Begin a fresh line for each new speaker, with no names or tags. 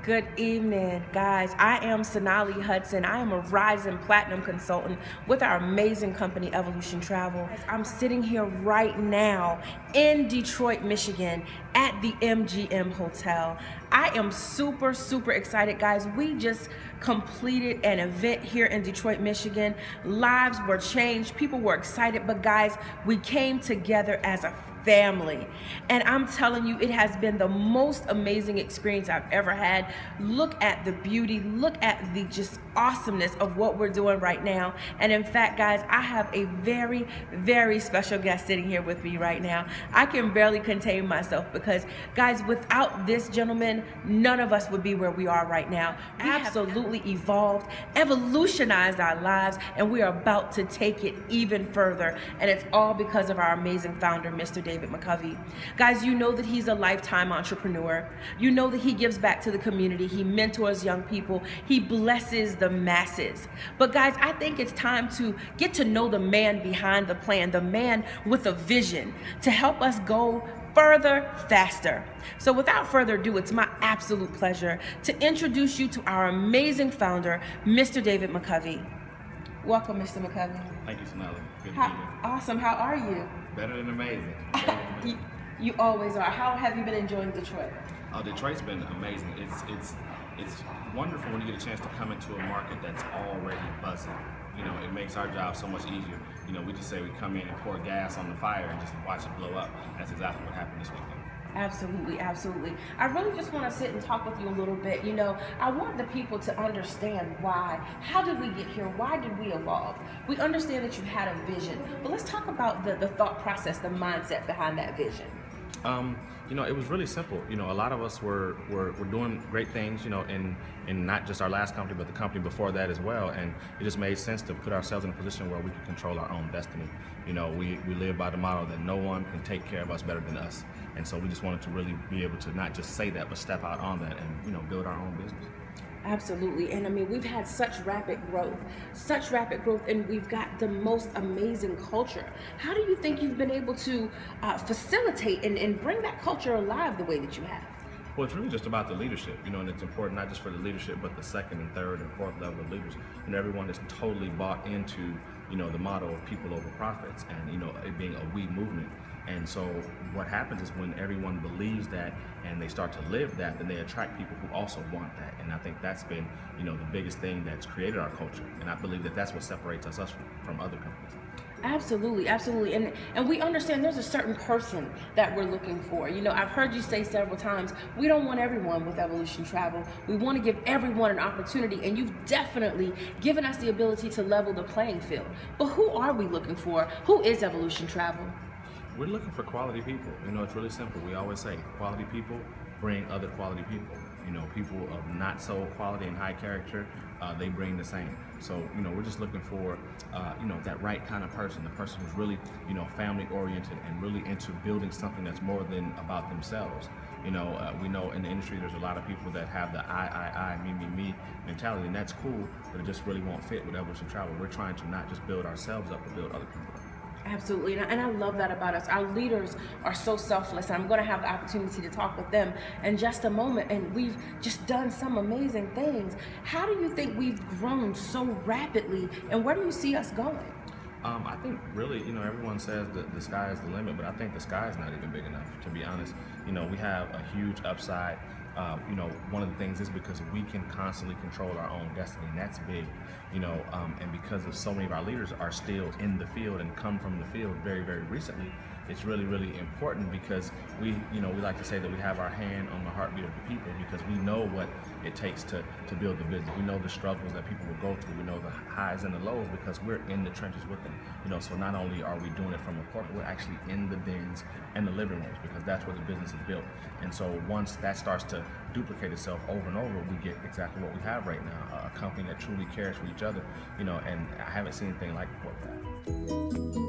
Good evening, guys. I am Sonali Hudson. I am a Rising Platinum consultant with our amazing company, Evolution Travel. I'm sitting here right now in Detroit, Michigan at the MGM Hotel. I am super excited, guys. We just completed an event here in Detroit, Michigan. Lives were changed. People were excited, but guys, we came together as a family. And I'm telling you, it has been the most amazing experience I've ever had. Look at the beauty, look at the just awesomeness of what we're doing right now. And in fact, guys, I have a very special guest sitting here with me right now. I can barely contain myself because, guys, without this gentleman, none of us would be where we are right now. We absolutely evolved, evolutionized our lives, and we are about to take it even further. And it's all because of our amazing founder, Mr. David McCovy. Guys, you know that he's a lifetime entrepreneur. You know that he gives back to the community. He mentors young people. He blesses the masses. But guys, I think it's time to get to know the man behind the plan, the man with a vision to help us go further, faster. So without further ado, it's my absolute pleasure to introduce you to our amazing founder, Mr. David McCovy. Welcome, Mr. McCovy.
Thank you, Sonali. Good to be here.
Awesome. How are you?
Better than amazing.
You always are. How have you been enjoying Detroit?
Detroit's been amazing. It's wonderful when you get a chance to come into a market that's already buzzing. You know, it makes our job so much easier. You know, we just say we come in and pour gas on the fire and just watch it blow up. That's exactly what happened this weekend.
Absolutely. I really just want to sit and talk with you a little bit. You know, I want the people to understand why. How did we get here? Why did we evolve? We understand that you had a vision, but let's talk about the thought process, the mindset behind that vision.
You know, it was really simple. You know, a lot of us were doing great things, you know, in not just our last company, but the company before that as well. And it just made sense to put ourselves in a position where we could control our own destiny. You know, we live by the motto that no one can take care of us better than us. And so we just wanted to really be able to not just say that, but step out on that and, you know, build our own business.
Absolutely. And I mean, we've had such rapid growth, and we've got the most amazing culture. How do you think you've been able to facilitate and bring that culture alive the way that you have?
Well, it's really just about the leadership, you know, and it's important not just for the leadership, but the second and third and fourth level of leaders. You know, everyone is totally bought into, you know, the motto of people over profits and, you know, it being a we movement. And so what happens is when everyone believes that and they start to live that, then they attract people who also want that. And I think that's been, you know, the biggest thing that's created our culture. And I believe that that's what separates us from other companies.
Absolutely. And we understand there's a certain person that we're looking for. You know, I've heard you say several times, we don't want everyone with Evolution Travel. We want to give everyone an opportunity, and you've definitely given us the ability to level the playing field. But who are we looking for? Who is Evolution Travel?
We're looking for quality people. You know, it's really simple. We always say quality people bring other quality people. You know, people of not so quality and high character, they bring the same. So, you know, we're just looking for, you know, that right kind of person, the person who's really, you know, family oriented and really into building something that's more than about themselves. You know, we know in the industry there's a lot of people that have the I, me mentality, and that's cool, but it just really won't fit with Evolution Travel. We're trying to not just build ourselves up, but build other people up.
Absolutely, and I love that about us. Our leaders are so selfless, and I'm going to have the opportunity to talk with them in just a moment, and we've just done some amazing things. How do you think we've grown so rapidly, and where do you see us going?
I think really, you know, everyone says that the sky is the limit, but I think the sky is not even big enough, to be honest. You know, we have a huge upside. You know, one of the things is because we can constantly control our own destiny, and that's big, you know, and because of so many of our leaders are still in the field and come from the field very recently, it's really important because we like to say that we have our hand on the heartbeat of the people because we know what it takes to build the business. We know the struggles that people will go through. We know the highs and the lows because we're in the trenches with them. You know, so not only are we doing it from the corporate, we're actually in the dens and the living rooms because that's where the business is built. And so once that starts to duplicate itself over and over, we get exactly what we have right now, a company that truly cares for each other, you know, and I haven't seen anything like it before.